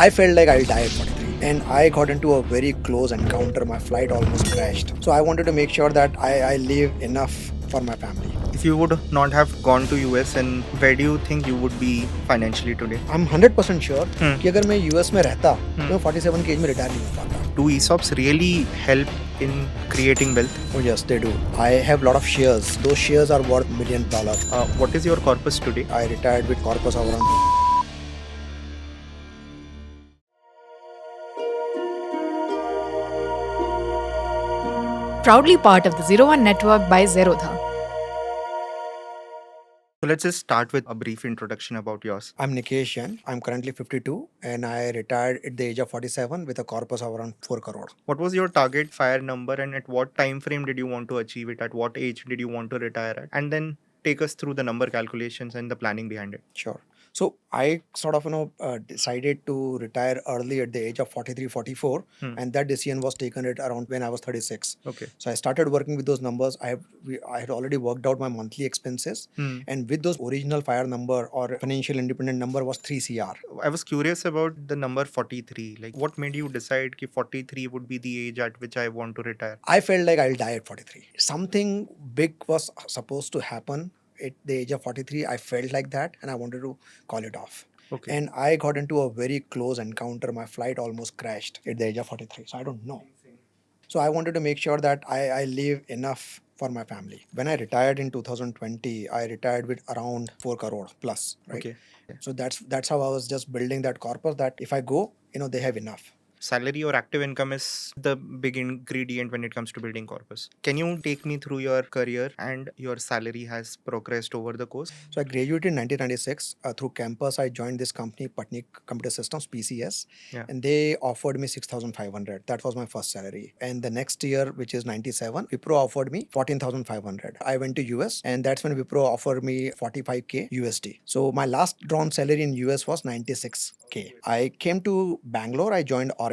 I felt like I'll die at 43 and I got into a very close encounter. My flight almost crashed. So I wanted to make sure that I leave enough for my family. If you would not have gone to US, and where do you think you would be financially today? I'm 100% sure कि अगर मैं US में रहता तो मैं 47 की as में retire नहीं हो पाता. Do ESOPs really help in creating wealth? Oh yes, they do. I have a lot of shares. Those shares are worth $1 million. What is your corpus today? I retired with corpus of around. Proudly part of the 01 network by Zerodha. So let's just start with a brief introduction about yours. I'm Nikesh Jain. I'm currently 52 and I retired at the age of 47 with a corpus of around 4 crore. What was your target fire number, and at what time frame did you want to achieve it? At what age did you want to retire at? And then take us through the number calculations and the planning behind it. Sure. So I sort of decided to retire early at the age of 43, 44, and that decision was taken at around when I was 36. Okay. So I started working with those numbers. I had already worked out my monthly expenses, and with those original fire number or financial independent number was 3 CR. I was curious about the number 43. Like, what made you decide that 43 would be the age at which I want to retire? I felt like I'll die at 43. Something big was supposed to happen at the age of 43. I felt like that and I wanted to call it off. Okay. And I got into a very close encounter. My flight almost crashed at the age of 43. So I don't know. So I wanted to make sure that I leave enough for my family. When I retired in 2020, I retired with around 4 crore plus, right? Okay. So that's how I was just building that corpus, that if I go, they have enough. Salary or active income is the big ingredient when it comes to building corpus. Can you take me through your career and your salary has progressed over the course? So I graduated in 1996. Through campus, I joined this company, Patni Computer Systems, PCS, and they offered me 6,500. That was my first salary. And the next year, which is 97, Wipro offered me 14,500. I went to US, and that's when Wipro offered me 45K USD. So my last drawn salary in US was 96K. I came to Bangalore. I joined Oracle.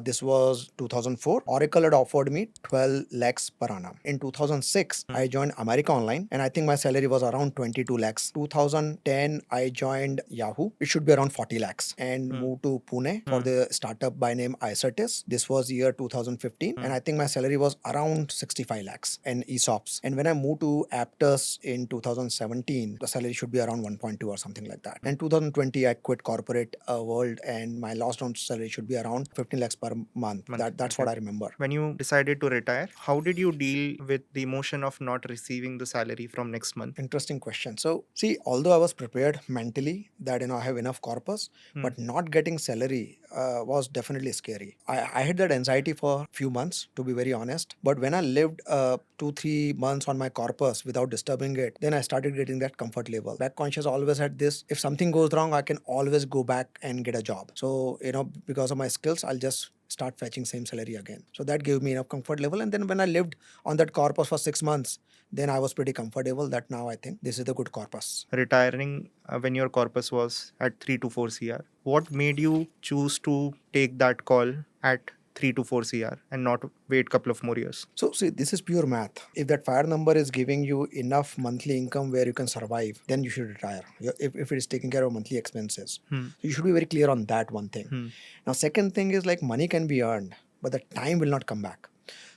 This was 2004. Oracle had offered me 12 lakhs per annum. In 2006, I joined America Online, and I think my salary was around 22 lakhs. 2010, I joined Yahoo. It should be around 40 lakhs, and moved to Pune for the startup by name Icertis. This was year 2015, and I think my salary was around 65 lakhs and ESOPs. And when I moved to Aptus in 2017, the salary should be around 1.2 or something like that. And 2020, I quit corporate world, and my last round salary should be around 15 lakhs per month. That's what I remember. When you decided to retire, how did you deal with the emotion of not receiving the salary from next month? Interesting question. So see, although I was prepared mentally that I have enough corpus, but not getting salary was definitely scary. I had that anxiety for a few months, to be very honest. But when I lived 2-3 months on my corpus without disturbing it, then I started getting that comfort level. Back conscious always had this: if something goes wrong, I can always go back and get a job. So because of my skills, I'll just start fetching same salary again. So that gave me enough comfort level. And then when I lived on that corpus for 6 months, then I was pretty comfortable that now I think this is a good corpus. Retiring when your corpus was at 3 to 4 CR, what made you choose to take that call at 3 to 4 CR and not wait a couple of more years? So see, this is pure math. If that fire number is giving you enough monthly income where you can survive, then you should retire. If it is taking care of monthly expenses. So you should be very clear on that one thing. Now, second thing is like money can be earned, but the time will not come back.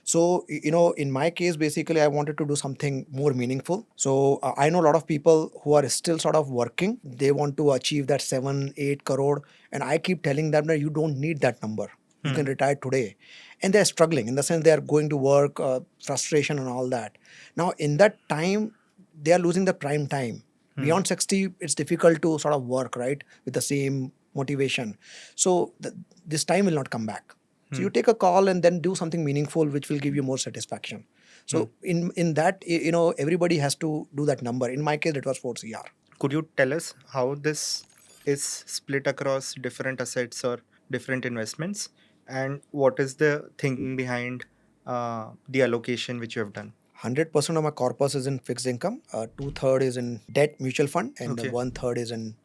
So, in my case, basically, I wanted to do something more meaningful. So, I know a lot of people who are still sort of working. They want to achieve that 7-8 crore. And I keep telling them that you don't need that number. You can retire today. And they're struggling in the sense they are going to work, frustration and all that. Now, in that time, they are losing the prime time. Beyond 60, it's difficult to sort of work, right, with the same motivation. So, this time will not come back. So you take a call and then do something meaningful which will give you more satisfaction. So in that, everybody has to do that number. In my case, it was 4 CR. Could you tell us how this is split across different assets or different investments? And what is the thinking behind the allocation which you have done? 100% of my corpus is in fixed income. 2/3 is in debt mutual fund, and 1/3 is in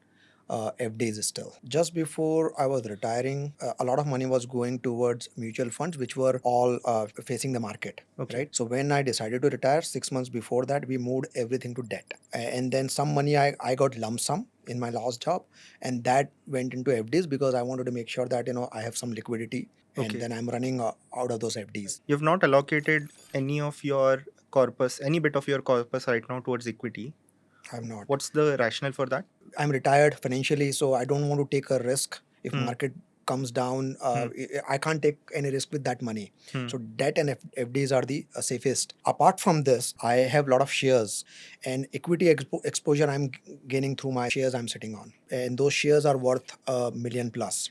FDs still. Just before I was retiring, a lot of money was going towards mutual funds, which were all facing the market, right? So when I decided to retire 6 months before that, we moved everything to debt. And then some money I got lump sum in my last job, and that went into FDs because I wanted to make sure that I have some liquidity, and Okay. then I'm running out of those FDs. You've not allocated any of your corpus, any bit of your corpus right now towards equity. I'm not. What's the rationale for that? I'm retired financially, so I don't want to take a risk. If market comes down, I can't take any risk with that money. So debt and FDs are the safest. Apart from this, I have a lot of shares and equity exposure I'm gaining through my shares I'm sitting on, and those shares are worth $1 million plus,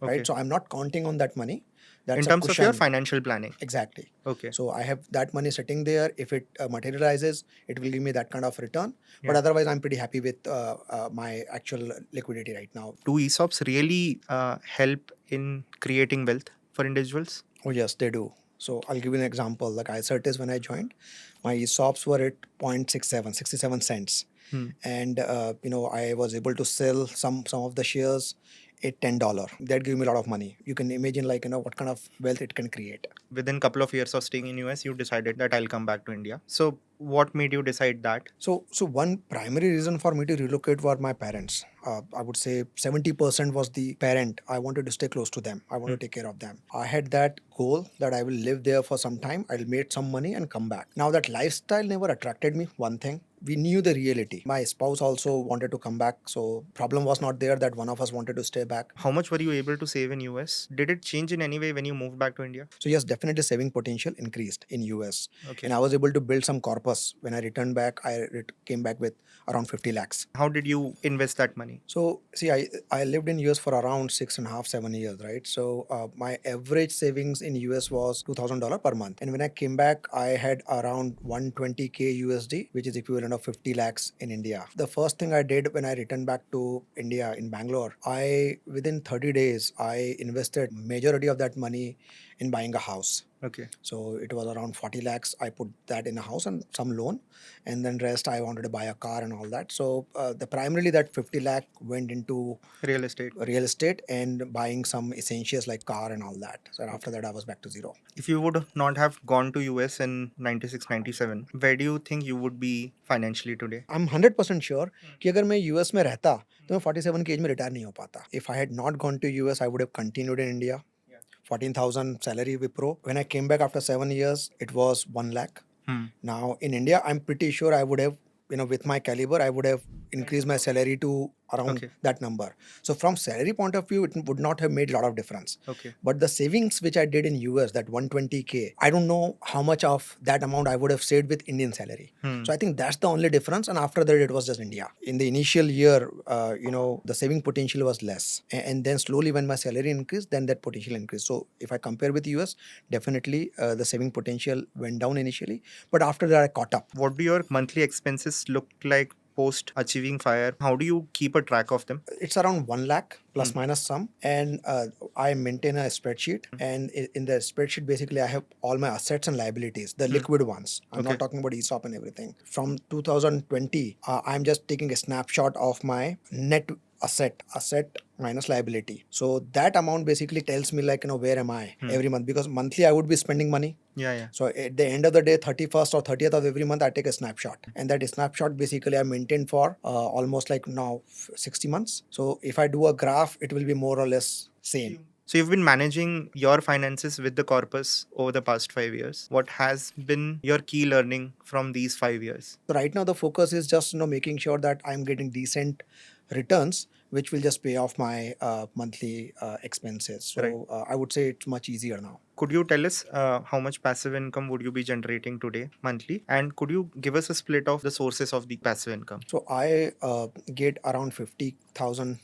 Okay. right? So I'm not counting on that money. That's In a terms of your cushion. financial planning. Exactly. Okay. So I have that money sitting there. If it materializes, it will give me that kind of return. But Yeah. otherwise, I'm pretty happy with my actual liquidity right now. Do ESOPs really help in creating wealth for individuals? Oh yes, they do. So I'll give you an example. Like iCertis, when I joined, my ESOPs were at 0.67, 67 cents. And I was able to sell some of the shares at $10. That gave me a lot of money. You can imagine what kind of wealth it can create. Within a couple of years of staying in US, you decided that I'll come back to India. So what made you decide that? So one primary reason for me to relocate were my parents. I would say 70% was the parent. I wanted to stay close to them. I wanted to take care of them. I had that goal that I will live there for some time. I'll make some money and come back. Now that lifestyle never attracted me. One thing. We knew the reality. My spouse also wanted to come back. So problem was not there that one of us wanted to stay back. How much were you able to save in US? Did it change in any way when you moved back to India? So yes, definitely saving potential increased in US. Okay. And I was able to build some corpus. When I returned back, I came back with around 50 lakhs. How did you invest that money? So see, I lived in US for around 6.5, 7 years, right? So my average savings in US was $2,000 per month. And when I came back, I had around 120K USD, which is equivalent of 50 lakhs in India. The first thing I did when I returned back to India in Bangalore, within 30 days, I invested majority of that money in buying a house. Okay. So it was around 40 lakhs. I put that in a house and some loan, and then rest I wanted to buy a car and all that. So the primarily that 50 lakh went into Real estate and buying some essentials like car and all that. So after that I was back to zero. If you would not have gone to US in 96, 97, where do you think you would be financially today? I'm 100% sure कि अगर मैं US में रहता तो मैं 47 की as में retire नहीं हो पाता. If I had not gone to US, I would have continued in India. 14,000 salary Wipro. When I came back after 7 years, it was 1 lakh. Now in India, I'm pretty sure I would have, with my caliber, I would have increased my salary to around that number. So from salary point of view, it would not have made a lot of difference. Okay. But the savings which I did in US, that 120K, I don't know how much of that amount I would have saved with Indian salary. So I think that's the only difference. And after that, it was just India. In the initial year, the saving potential was less. And then slowly when my salary increased, then that potential increased. So if I compare with US, definitely the saving potential went down initially. But after that, I caught up. What do your monthly expenses look like post achieving FIRE? How do you keep a track of them? It's around 1 lakh plus minus some. And I maintain a spreadsheet. And in the spreadsheet, basically, I have all my assets and liabilities, the liquid ones. I'm not talking about ESOP and everything. From 2020, I'm just taking a snapshot of my net asset minus liability. So that amount basically tells me where am I every month, because monthly I would be spending money. Yeah. So at the end of the day, 31st or 30th of every month, I take a snapshot. And that snapshot basically I maintain for almost now 60 months. So if I do a graph, it will be more or less same. So you've been managing your finances with the corpus over the past 5 years. What has been your key learning from these 5 years? So right now the focus is just making sure that I'm getting decent returns, which will just pay off my monthly expenses. So I would say it's much easier now. Could you tell us how much passive income would you be generating today monthly? And could you give us a split of the sources of the passive income? So I get around 50,000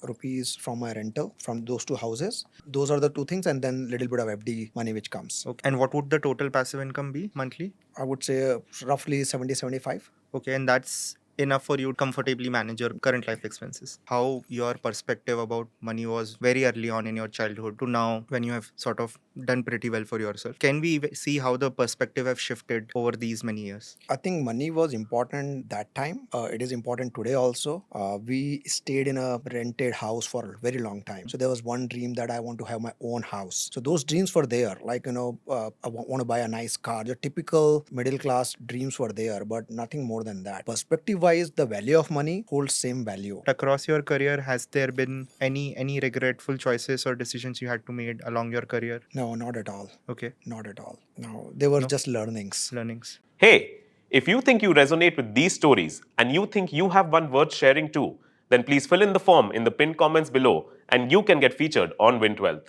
rupees from my rental from those two houses. Those are the two things, and then little bit of FD money which comes. Okay. And what would the total passive income be monthly? I would say roughly 70-75. Okay, and that's enough for you to comfortably manage your current life expenses. How your perspective about money was very early on in your childhood to now when you have sort of done pretty well for yourself. Can we see how the perspective have shifted over these many years? I think money was important that time. It is important today also. We stayed in a rented house for a very long time. So there was one dream that I want to have my own house. So those dreams were there. Like, I want to buy a nice car. The typical middle class dreams were there, but nothing more than that. Perspective wise, the value of money holds same value. Across your career, has there been any regretful choices or decisions you had to make along your career? No, not at all. Okay, Not at all. No, they were No. just learnings. learnings. Hey, if you think you resonate with these stories and you think you have one worth sharing too, then please fill in the form in the pinned comments below and you can get featured on Win12.